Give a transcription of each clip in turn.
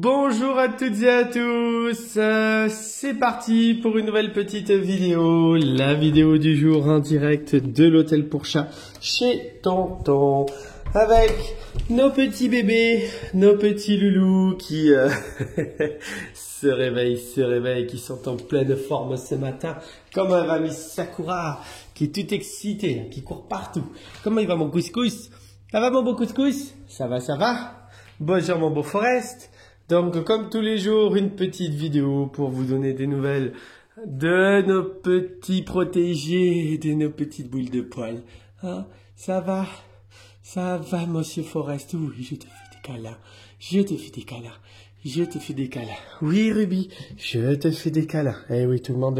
Bonjour à toutes et à tous, c'est parti pour une nouvelle petite vidéo, la vidéo du jour en direct de l'hôtel pour chat chez Tonton, avec nos petits bébés, nos petits loulous qui se réveillent, qui sont en pleine forme ce matin, comme un ami Sakura, qui est tout excité, qui court partout. Comment il va mon couscous? Ça va mon beau couscous? Ça va? Bonjour mon beau Forest. Donc, comme tous les jours, une petite vidéo pour vous donner des nouvelles de nos petits protégés, de nos petites boules de poils. Hein? Ça va, monsieur Forest. Oui, je te fais des câlins. Oui, Ruby, je te fais des câlins. Eh oui, tout le monde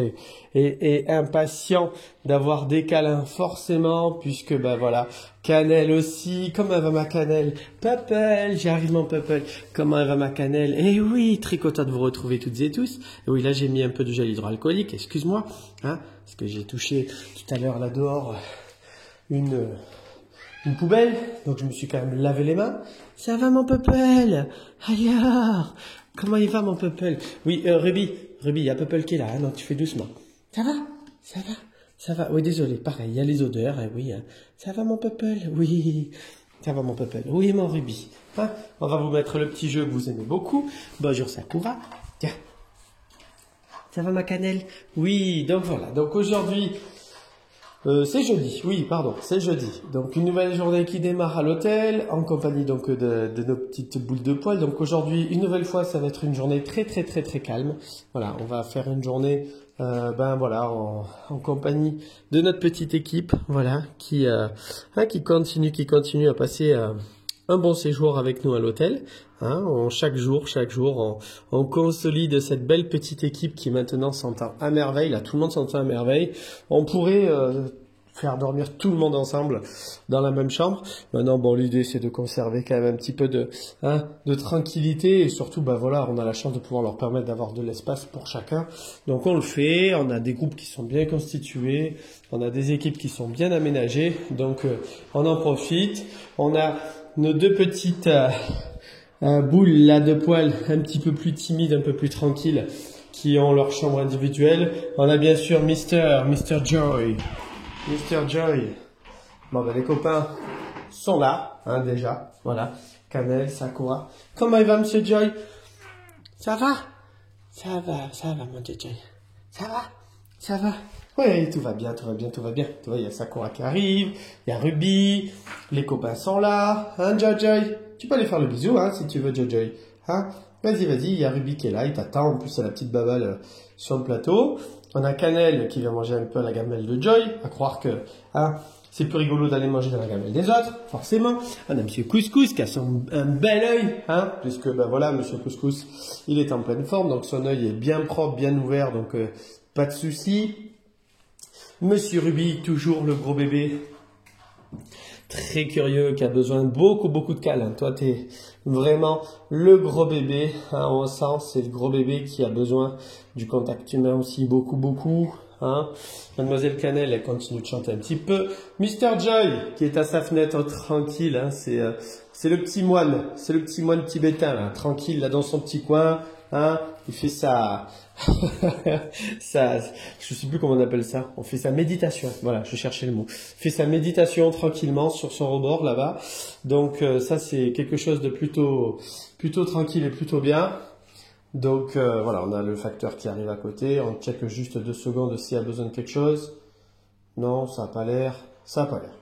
est impatient d'avoir des câlins, forcément, puisque, voilà, Cannelle aussi. Comment elle va ma Cannelle? Pupple, j'arrive mon Pupple. Comment elle va ma Cannelle? Eh oui, très content de vous retrouver toutes et tous. Et oui, là, j'ai mis un peu de gel hydroalcoolique, excuse-moi, hein, parce que j'ai touché tout à l'heure là dehors une poubelle, donc je me suis quand même lavé les mains. Ça va mon Pupple? Alors, comment il va mon Pupple? Oui, Ruby, il y a Pupple qui est là, hein, donc tu fais doucement. Ça va. Oui, désolé, pareil, il y a les odeurs, oui. Hein. Ça va mon Pupple? Oui, ça va mon Pupple. Oui, mon Ruby. Hein, on va vous mettre le petit jeu que vous aimez beaucoup. Bonjour Sakura. Tiens. Ça va ma Cannelle? Oui, donc voilà. Donc aujourd'hui, c'est jeudi, c'est jeudi. Donc une nouvelle journée qui démarre à l'hôtel, en compagnie donc de nos petites boules de poils. Donc aujourd'hui, une nouvelle fois, ça va être une journée très calme. Voilà, on va faire une journée, en compagnie de notre petite équipe, voilà, qui continue à passer un bon séjour avec nous à l'hôtel. Hein, chaque jour, on consolide cette belle petite équipe qui maintenant s'entend à merveille. Là, tout le monde s'entend à merveille. On pourrait faire dormir tout le monde ensemble dans la même chambre. Maintenant, l'idée c'est de conserver quand même un petit peu de tranquillité et surtout, on a la chance de pouvoir leur permettre d'avoir de l'espace pour chacun. Donc on le fait. On a des groupes qui sont bien constitués. On a des équipes qui sont bien aménagées. Donc on en profite. On a nos deux petites boules là de poils un petit peu plus timides, un peu plus tranquilles, qui ont leur chambre individuelle. On a bien sûr Mr. Joy. Les copains sont là, hein, déjà. Voilà. Cannelle, Sakura. Comment il va, Monsieur Joy? Ça va, mon Joy. Ça va. Oui, tout va bien. Tu vois, il y a Sakura qui arrive, il y a Ruby, les copains sont là. Hein, Joy? Tu peux aller faire le bisou, hein, si tu veux, Joy. Hein? Vas-y, il y a Ruby qui est là, il t'attend. En plus, il y a la petite babale sur le plateau. On a Cannelle qui vient manger un peu à la gamelle de Joy, à croire que c'est plus rigolo d'aller manger dans la gamelle des autres, forcément. On a Monsieur Couscous qui a un bel œil, hein, puisque Monsieur Couscous, il est en pleine forme, donc son œil est bien propre, bien ouvert, donc pas de souci. Monsieur Ruby, toujours le gros bébé, très curieux, qui a besoin de beaucoup de câlins. Toi, t'es vraiment le gros bébé, hein, on sent, c'est le gros bébé qui a besoin du contact humain aussi, beaucoup, hein. Mademoiselle Cannelle, elle continue de chanter un petit peu. Mr. Joy, qui est à sa fenêtre tranquille, hein, c'est le petit moine tibétain, là, tranquille, là, dans son petit coin, hein, il fait je sais plus comment on appelle ça. On fait sa méditation. Voilà, je cherchais le mot. Fait sa méditation tranquillement sur son rebord là-bas. Donc ça c'est quelque chose de plutôt tranquille et plutôt bien. Donc on a le facteur qui arrive à côté. On check juste 2 secondes s'il y a besoin de quelque chose. Non, ça n'a pas l'air.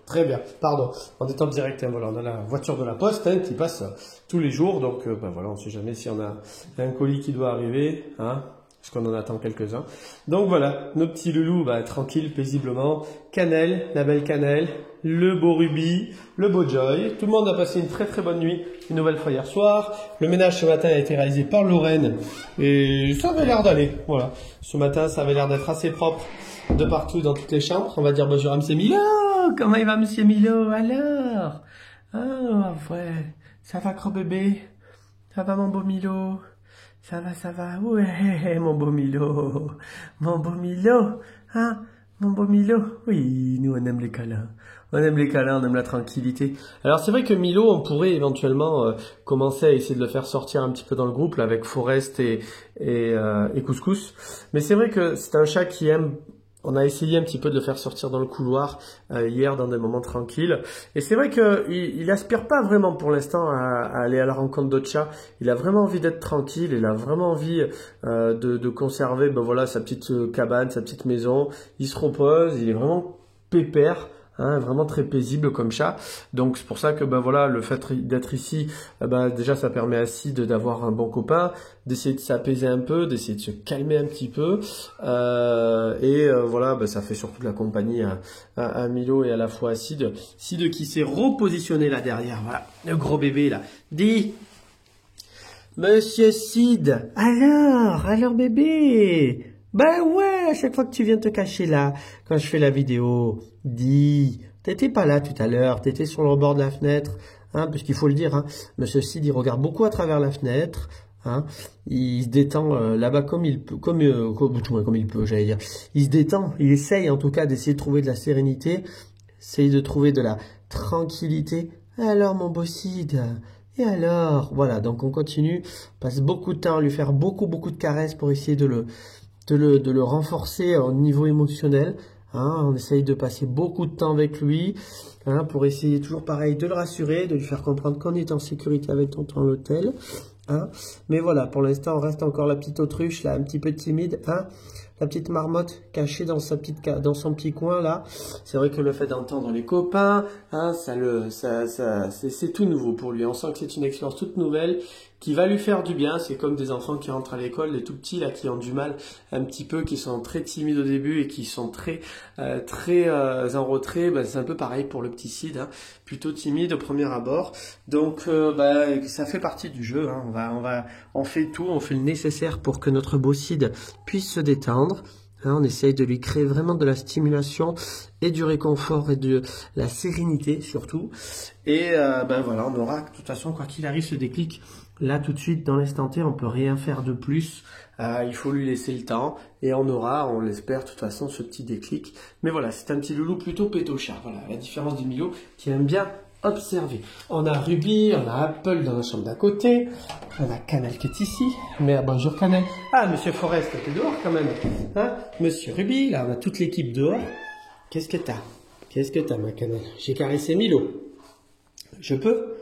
Très bien. Pardon. On est en direct. Hein, on a la voiture de la poste qui passe tous les jours. Donc on ne sait jamais si on a un colis qui doit arriver. Hein, parce qu'on en attend quelques-uns. Donc voilà, nos petits loulous, tranquilles, paisiblement. Cannelle, la belle Cannelle, le beau Ruby, le beau Joy. Tout le monde a passé une très bonne nuit, une nouvelle fois hier soir. Le ménage ce matin a été réalisé par Lorraine et ça avait l'air d'aller. Voilà, ce matin ça avait l'air d'être assez propre de partout dans toutes les chambres. On va dire bonjour à Monsieur Milo. Comment il va Monsieur Milo alors? Ah ouais, ça va gros bébé? Ça va mon beau Milo? Ça va, ouais, mon beau Milo, hein, mon beau Milo, oui, nous on aime les câlins, On aime les câlins, on aime la tranquillité. Alors c'est vrai que Milo, on pourrait éventuellement commencer à essayer de le faire sortir un petit peu dans le groupe là, avec Forest et Couscous. Mais c'est vrai que c'est un chat qui aime. On a essayé un petit peu de le faire sortir dans le couloir hier dans des moments tranquilles. Et c'est vrai qu'il aspire pas vraiment pour l'instant à aller à la rencontre d'autres chats. Il a vraiment envie d'être tranquille. Il a vraiment envie de conserver ben voilà, sa petite cabane, sa petite maison. Il se repose. Il est vraiment pépère. Hein, vraiment très paisible comme chat. Donc c'est pour ça que ben voilà, le fait d'être ici, ben, déjà ça permet à Sid d'avoir un bon copain, d'essayer de s'apaiser un peu, d'essayer de se calmer un petit peu. Voilà, ben, ça fait surtout de la compagnie à Milo et à la fois à Sid. Sid qui s'est repositionné là derrière. Voilà, le gros bébé là. Dis, Monsieur Sid, alors bébé. Ben ouais, à chaque fois que tu viens te cacher là, quand je fais la vidéo, dis, t'étais pas là tout à l'heure, t'étais sur le bord de la fenêtre, hein, parce qu'il faut le dire, hein, Monsieur Sid, il regarde beaucoup à travers la fenêtre, hein, il se détend là-bas comme il peut, comme il peut, j'allais dire, il se détend, il essaye en tout cas d'essayer de trouver de la sérénité, essaye de trouver de la tranquillité. Alors mon beau Sid, et alors, voilà, donc on continue, on passe beaucoup de temps à lui faire beaucoup de caresses pour essayer de le renforcer au niveau émotionnel. Hein, on essaye de passer beaucoup de temps avec lui hein, pour essayer toujours pareil de le rassurer, de lui faire comprendre qu'on est en sécurité avec tonton à l'hôtel. Hein. Mais voilà, pour l'instant, on reste encore la petite autruche, là, un petit peu timide. Hein. La petite marmotte cachée dans son petit coin, là. C'est vrai que le fait d'entendre les copains, hein, c'est tout nouveau pour lui. On sent que c'est une expérience toute nouvelle qui va lui faire du bien. C'est comme des enfants qui rentrent à l'école, les tout petits, là, qui ont du mal un petit peu, qui sont très timides au début et qui sont très en retrait. Ben, c'est un peu pareil pour le petit Sid, hein, plutôt timide au premier abord. Donc, ça fait partie du jeu. Hein. On fait tout, on fait le nécessaire pour que notre beau Sid puisse se détendre. Hein, on essaye de lui créer vraiment de la stimulation et du réconfort et de la sérénité surtout. Et voilà, on aura de toute façon, quoi qu'il arrive, ce déclic. Là, tout de suite, dans l'instant T, on peut rien faire de plus. Il faut lui laisser le temps et on aura, on l'espère, de toute façon, ce petit déclic. Mais voilà, c'est un petit loulou plutôt pétochard. Voilà, la différence du Milo qui aime bien observer. On a Ruby, on a Apple dans la chambre d'à côté. On a Cannelle qui est ici. Mais bonjour Cannelle. Ah, Monsieur Forest, t'es dehors quand même. Hein, Monsieur Ruby, là, on a toute l'équipe dehors. Qu'est-ce que t'as, ma Cannelle? J'ai caressé Milo. Je peux?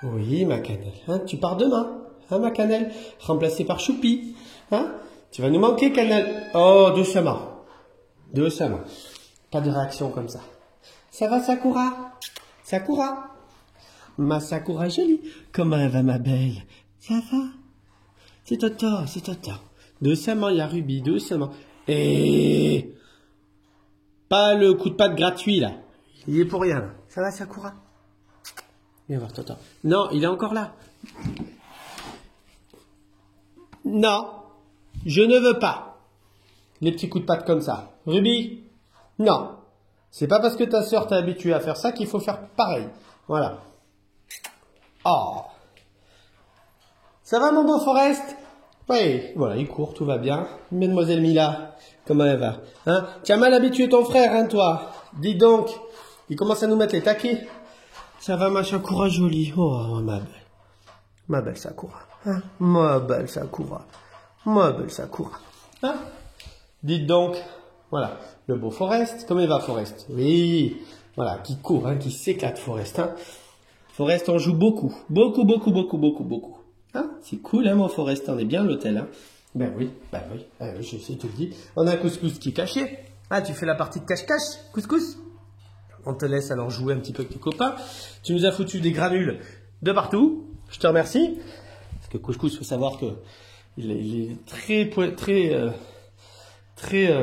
Oui, ma Cannelle. Hein, tu pars demain, hein, ma Cannelle, remplacée par Choupi. Hein, tu vas nous manquer, Cannelle. Oh, doucement. Pas de réaction comme ça. Ça va, Sakura? Sakura? Ma Sakura jolie. Comment elle va, ma belle? Ça va? C'est Toto. Doucement, il y a Ruby, doucement. Et pas le coup de patte gratuit, là. Il est pour rien, là. Ça va, Sakura? Viens voir Toto. Non, il est encore là. Non, je ne veux pas. Les petits coups de patte comme ça. Ruby, non. C'est pas parce que ta sœur t'a habitué à faire ça qu'il faut faire pareil. Voilà. Oh. Ça va, mon beau Forest? Oui, voilà, il court, tout va bien. Mademoiselle Mila, comment elle va? Hein? Tu as mal habitué ton frère, hein, toi? Dis donc, il commence à nous mettre les taquets. Ça va, ma Sakura jolie? Oh, ma belle. Ma belle Sakura. Hein? Ma belle Sakura. Hein? Dites donc, voilà, le beau Forest. Comment il va, Forest? Oui, voilà, qui court, hein, qui s'éclate, Forest. Hein? Forest, on joue beaucoup. Hein? C'est cool, hein, mon Forest, on est bien à l'hôtel. Hein? Ben oui, je sais, te le dis. On a un Couscous qui est caché. Ah, tu fais la partie de cache-cache, Couscous? On te laisse alors jouer un petit peu avec tes copains. Tu nous as foutu des granules de partout. Je te remercie. Parce que Couscous, il faut savoir que il est très,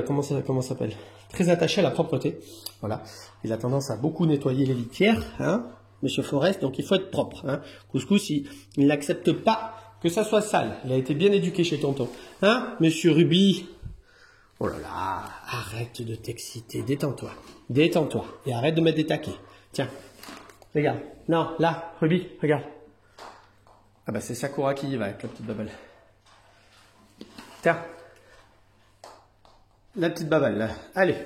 comment ça s'appelle? Très attaché à la propreté. Voilà. Il a tendance à beaucoup nettoyer les litières, hein, Monsieur Forest. Donc il faut être propre. Hein. Couscous, il n'accepte pas que ça soit sale. Il a été bien éduqué chez tonton. Hein, Monsieur Ruby? Oh là là, arrête de t'exciter, détends-toi, et arrête de mettre des taquets. Tiens, regarde, non, là, Ruby, regarde. Ah bah c'est Sakura qui y va avec la petite babelle. Tiens, la petite babelle, là. Allez,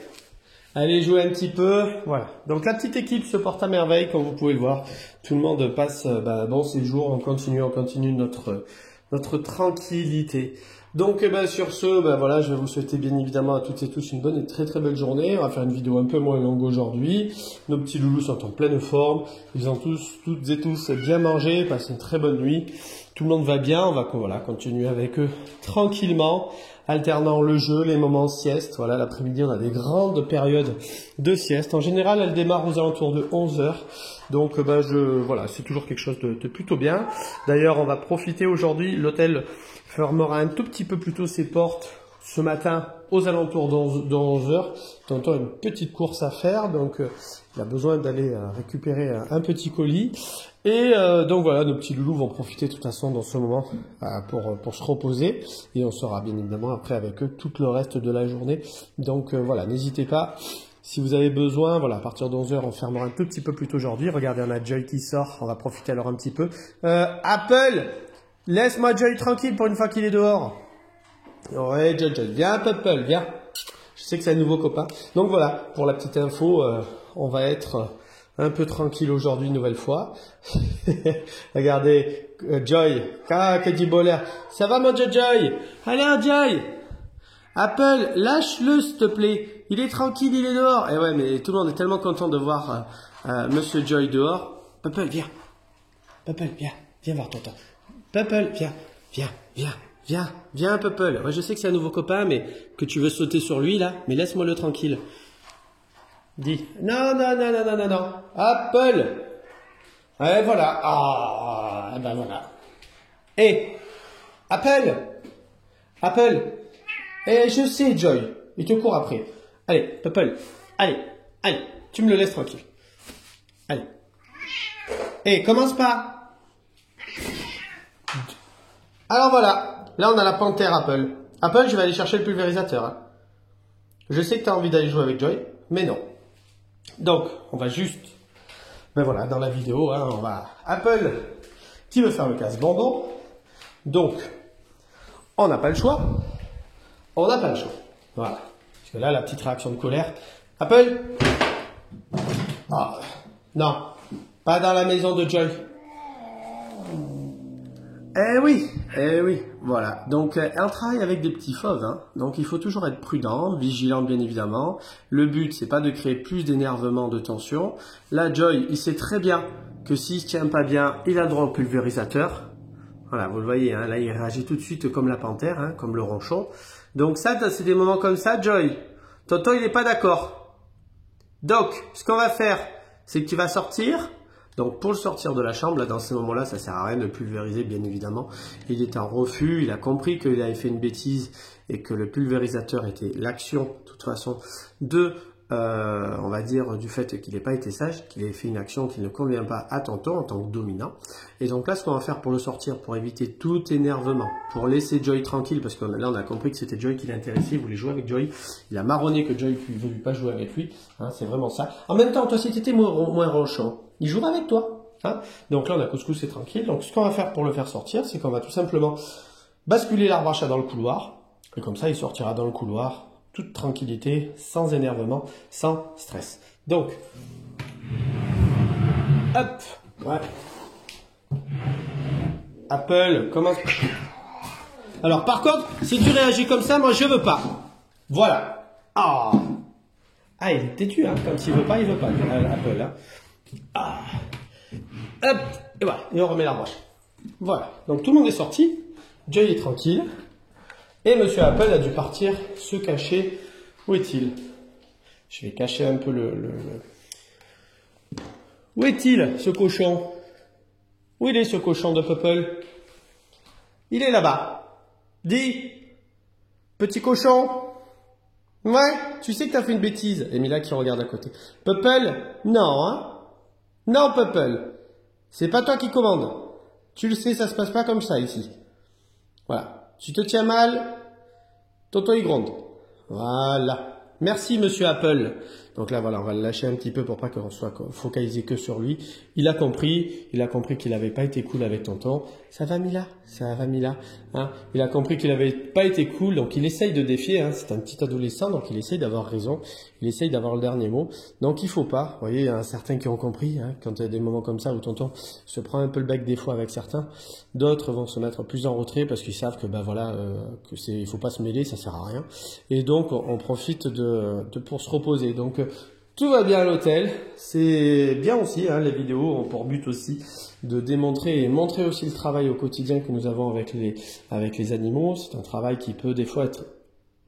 aller jouer un petit peu. Voilà. Donc la petite équipe se porte à merveille, comme vous pouvez le voir. Tout le monde passe bon séjour, on continue notre tranquillité. Donc sur ce, voilà, je vais vous souhaiter bien évidemment à toutes et tous une bonne et très très belle journée. On va faire une vidéo un peu moins longue aujourd'hui. Nos petits loulous sont en pleine forme. Ils ont toutes et tous bien mangé, passé une très bonne nuit. Tout le monde va bien. On va continuer avec eux tranquillement, alternant le jeu, les moments sieste. Voilà, l'après-midi, on a des grandes périodes de sieste. En général, elle démarre aux alentours de 11 heures. Donc, voilà, c'est toujours quelque chose de plutôt bien. D'ailleurs, on va profiter aujourd'hui. L'hôtel fermera un tout petit peu plus tôt ses portes ce matin aux alentours de 11 heures. Tonton a une petite course à faire, donc il a besoin d'aller récupérer un petit colis. Et donc voilà, nos petits loulous vont profiter de toute façon dans ce moment pour se reposer. Et on sera bien évidemment après avec eux tout le reste de la journée. Donc voilà, n'hésitez pas. Si vous avez besoin, voilà, à partir de 11 heures, on fermera un tout petit peu plus tôt aujourd'hui. Regardez, on a Joy qui sort, on va profiter alors un petit peu. Apple, laisse-moi Joy tranquille pour une fois qu'il est dehors. Ouais, Joy, viens Apple, viens. Je sais que c'est un nouveau copain. Donc voilà, pour la petite info, on va être un peu tranquille aujourd'hui une nouvelle fois. Regardez, Joy, que du beau l'air. Ça va mon Joy? Allez Joy, Apple, lâche-le s'il te plaît. Il est tranquille, il est dehors. Et ouais, mais tout le monde est tellement content de voir Monsieur Joy dehors. Apple, viens. Apple, viens voir tonton. Apple, viens, Apple. Ouais, je sais que c'est un nouveau copain, mais que tu veux sauter sur lui là, mais laisse-moi le tranquille. Dis. Non. Apple. Ouais, voilà. Ah, ben voilà. Hé, Apple. Eh, je sais, Joy. Il te court après. Allez, Apple. Allez. Tu me le laisses tranquille. Allez. Hé, commence pas. Alors voilà. Là, on a la panthère Apple. Apple, je vais aller chercher le pulvérisateur. Hein. Je sais que tu as envie d'aller jouer avec Joy, mais non. Donc, on va juste... Ben voilà, dans la vidéo, hein, on va... Apple, qui veut faire le casse-bonbon. Donc, on n'a pas le choix. Voilà. Parce que là, la petite réaction de colère. Apple. Ah, non. Pas dans la maison de Joy. Eh oui. Voilà. Donc, elle travaille avec des petits fauves. Hein. Donc, il faut toujours être prudent, vigilant bien évidemment. Le but, c'est pas de créer plus d'énervement, de tension. Là, Joy, il sait très bien que s'il se tient pas bien, il a droit au pulvérisateur. Voilà, vous le voyez, hein, là, il réagit tout de suite comme la panthère, hein, comme le ronchon. Donc ça, c'est des moments comme ça, Joy. Tonton, il n'est pas d'accord. Donc, ce qu'on va faire, c'est que tu vas sortir. Donc, pour le sortir de la chambre, là, dans ces moments-là, ça sert à rien de pulvériser, bien évidemment. Il est en refus, il a compris qu'il avait fait une bêtise et que le pulvérisateur était l'action, de toute façon, on va dire, du fait qu'il n'ait pas été sage, qu'il ait fait une action qui ne convient pas à tonton en tant que dominant. Et donc là, ce qu'on va faire pour le sortir, pour éviter tout énervement, pour laisser Joy tranquille, parce que là, on a compris que c'était Joy qui l'intéressait, il voulait jouer avec Joy. Il a marronné que Joy ne voulait pas jouer avec lui. Hein, c'est vraiment ça. En même temps, toi, si tu étais moins ronchon, il jouera avec toi. Hein. Donc là, on a couscous et tranquille. Donc ce qu'on va faire pour le faire sortir, c'est qu'on va tout simplement basculer l'arbre à chat dans le couloir. Et comme ça, il sortira dans le couloir. Toute tranquillité, sans énervement, sans stress. Donc, hop, ouais. Apple, commence. Alors, par contre, si tu réagis comme ça, moi, je veux pas. Voilà. Ah, il est têtu, hein. Quand il veut pas, Apple, hein. Ah. Hop, et voilà. Et on remet la broche. Voilà. Donc, tout le monde est sorti. Joy est tranquille. Et Monsieur Apple a dû partir se cacher. Où est-il? Je vais cacher un peu Où est-il, ce cochon? Où il est, ce cochon de Purple? Il est là-bas. Dis, petit cochon. Ouais, tu sais que t'as fait une bêtise. Emilia qui regarde à côté. Purple? Non, hein? Non, Purple. C'est pas toi qui commande. Tu le sais, ça se passe pas comme ça ici. Voilà. Tu te tiens mal, tonton il gronde. Voilà. Merci Monsieur Apple. Donc là, voilà, on va le lâcher un petit peu pour pas qu'on soit focalisé que sur lui. Il a compris qu'il n'avait pas été cool avec tonton. Ça va, Mila? Ça va, Mila? Hein, il a compris qu'il n'avait pas été cool, donc il essaye de défier. Hein, c'est un petit adolescent, donc il essaye d'avoir raison. Il essaye d'avoir le dernier mot. Donc il faut pas. Vous voyez, il y a certains qui ont compris. Hein, quand il y a des moments comme ça où tonton se prend un peu le bec des fois avec certains, d'autres vont se mettre plus en retrait parce qu'ils savent que il faut pas se mêler, ça sert à rien. Et donc on profite pour se reposer. Donc tout va bien à l'hôtel. C'est bien aussi, hein, les vidéos ont pour but aussi de démontrer et montrer aussi le travail au quotidien que nous avons avec les animaux. C'est un travail qui peut des fois être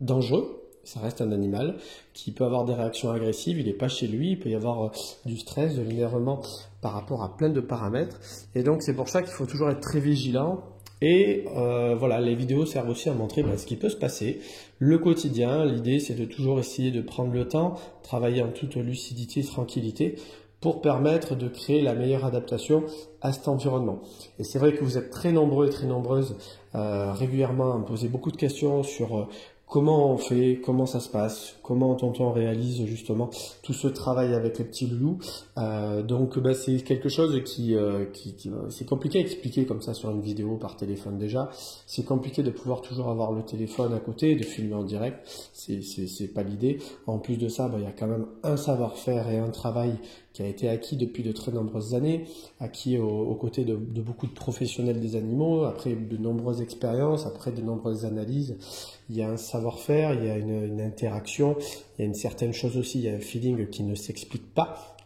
dangereux. Ça reste un animal qui peut avoir des réactions agressives. Il n'est pas chez lui. Il peut y avoir du stress, de l'énervement par rapport à plein de paramètres. Et donc c'est pour ça qu'il faut toujours être très vigilant. Et voilà, les vidéos servent aussi à montrer ce qui peut se passer, le quotidien. L'idée, c'est de toujours essayer de prendre le temps, travailler en toute lucidité et tranquillité pour permettre de créer la meilleure adaptation à cet environnement. Et c'est vrai que vous êtes très nombreux et très nombreuses régulièrement à me poser beaucoup de questions sur comment on fait, comment ça se passe, comment tonton réalise justement tout ce travail avec les petits loulous. Donc c'est quelque chose qui c'est compliqué à expliquer comme ça sur une vidéo par téléphone déjà. C'est compliqué de pouvoir toujours avoir le téléphone à côté, de filmer en direct. C'est pas l'idée. En plus de ça, il y a quand même un savoir-faire et un travail qui a été acquis depuis de très nombreuses années, acquis aux côtés de beaucoup de professionnels des animaux, après de nombreuses expériences, après de nombreuses analyses. Il y a un savoir-faire, il y a une interaction, il y a une certaine chose aussi, il y a un feeling qui ne s'explique pas.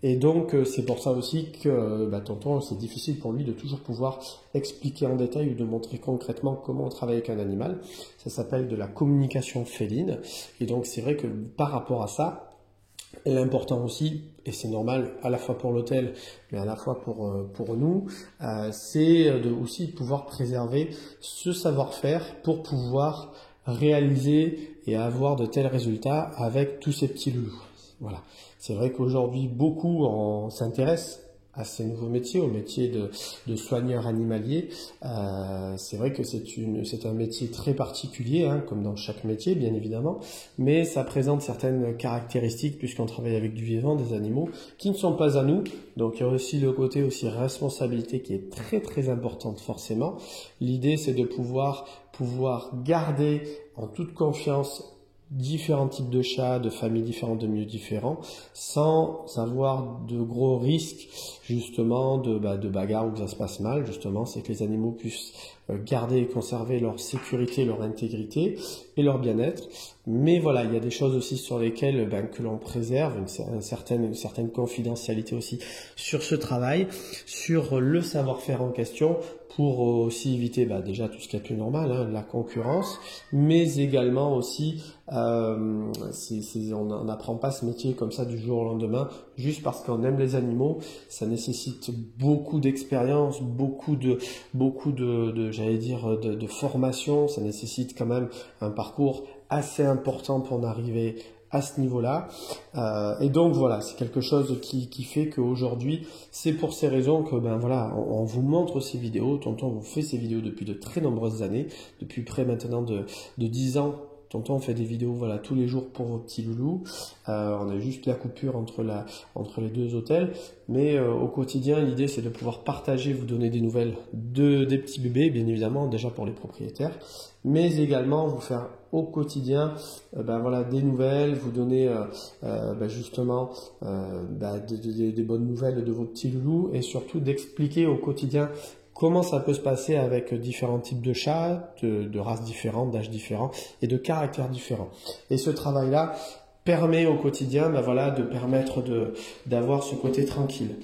Et donc, c'est pour ça aussi que tonton, c'est difficile pour lui de toujours pouvoir expliquer en détail ou de montrer concrètement comment on travaille avec un animal. Ça s'appelle de la communication féline. Et donc, c'est vrai que par rapport à ça, l'important aussi, et c'est normal à la fois pour l'hôtel, mais à la fois pour nous, c'est aussi pouvoir préserver ce savoir-faire pour pouvoir réaliser et avoir de tels résultats avec tous ces petits loulous. Voilà. C'est vrai qu'aujourd'hui, beaucoup s'intéressent à ces nouveaux métiers, au métier de soigneur animalier. C'est vrai que c'est un métier très particulier, hein, comme dans chaque métier, bien évidemment, mais ça présente certaines caractéristiques puisqu'on travaille avec du vivant, des animaux qui ne sont pas à nous. Donc il y a aussi le côté aussi responsabilité qui est très très importante forcément. L'idée, c'est de pouvoir garder en toute confiance différents types de chats, de familles différentes, de milieux différents, sans avoir de gros risques justement de bagarre ou que ça se passe mal. Justement, c'est que les animaux puissent garder et conserver leur sécurité, leur intégrité et leur bien-être. Mais voilà, il y a des choses aussi sur lesquelles que l'on préserve, une certaine confidentialité aussi sur ce travail, sur le savoir-faire en question, pour aussi éviter déjà tout ce qui est plus normal, hein, la concurrence, mais également aussi, on n'apprend pas ce métier comme ça du jour au lendemain, juste parce qu'on aime les animaux. Ça nécessite beaucoup d'expérience, beaucoup de formation. Ça nécessite quand même un parcours assez important pour en arriver à ce niveau-là. Et donc voilà, c'est quelque chose qui fait qu'aujourd'hui, c'est pour ces raisons que on vous montre ces vidéos. Tonton vous fait ces vidéos depuis de très nombreuses années, depuis près maintenant de 10 ans. Tonton fait des vidéos tous les jours pour vos petits loulous. On a juste la coupure entre les deux hôtels. Mais au quotidien, l'idée c'est de pouvoir partager, vous donner des nouvelles des petits bébés, bien évidemment, déjà pour les propriétaires, mais également vous faire au quotidien des nouvelles, vous donner des bonnes nouvelles de vos petits loulous et surtout d'expliquer au quotidien comment ça peut se passer avec différents types de chats, de races différentes, d'âges différents et de caractères différents. Et ce travail-là permet au quotidien de permettre d'avoir ce côté tranquille.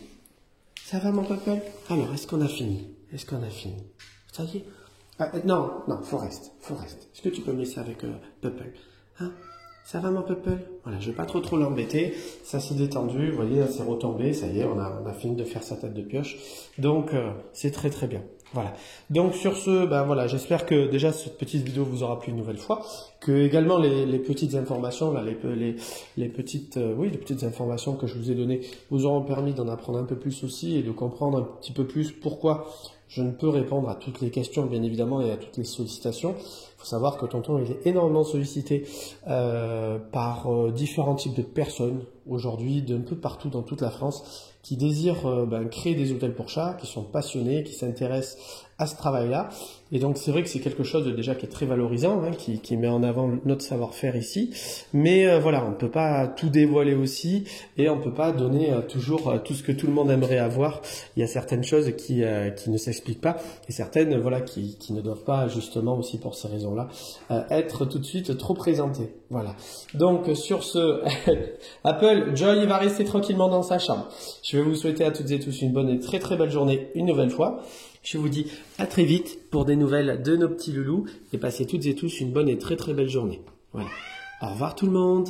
Ça va mon peuple? Alors, est-ce qu'on a fini? Ça y est? Non, Forest. Est-ce que tu peux me laisser avec Peuple? Hein? Ça va mon Peuple? Voilà, je vais pas trop l'embêter. Ça s'est détendu, vous voyez, ça s'est retombé. Ça y est, on a fini de faire sa tête de pioche. Donc, c'est très très bien. Voilà. Donc sur ce, j'espère que déjà cette petite vidéo vous aura plu une nouvelle fois, que également les petites informations, les petites informations que je vous ai données vous auront permis d'en apprendre un peu plus aussi et de comprendre un petit peu plus pourquoi Je ne peux répondre à toutes les questions, bien évidemment, et à toutes les sollicitations. Il faut savoir que Tonton il est énormément sollicité par différents types de personnes aujourd'hui, d'un peu partout dans toute la France, qui désirent créer des hôtels pour chats, qui sont passionnés, qui s'intéressent à ce travail-là. Et donc c'est vrai que c'est quelque chose déjà qui est très valorisant, hein, qui met en avant notre savoir-faire ici. Mais voilà, on ne peut pas tout dévoiler aussi et on ne peut pas donner toujours tout ce que tout le monde aimerait avoir. Il y a certaines choses qui ne s'expliquent pas et certaines voilà qui ne doivent pas justement aussi pour ces raisons-là être tout de suite trop présentées. Voilà. Donc sur ce, Apple, Joy il va rester tranquillement dans sa chambre. Je vais vous souhaiter à toutes et tous une bonne et très très belle journée une nouvelle fois. Je vous dis à très vite pour des nouvelles de nos petits loulous et passez toutes et tous une bonne et très très belle journée. Voilà. Au revoir tout le monde.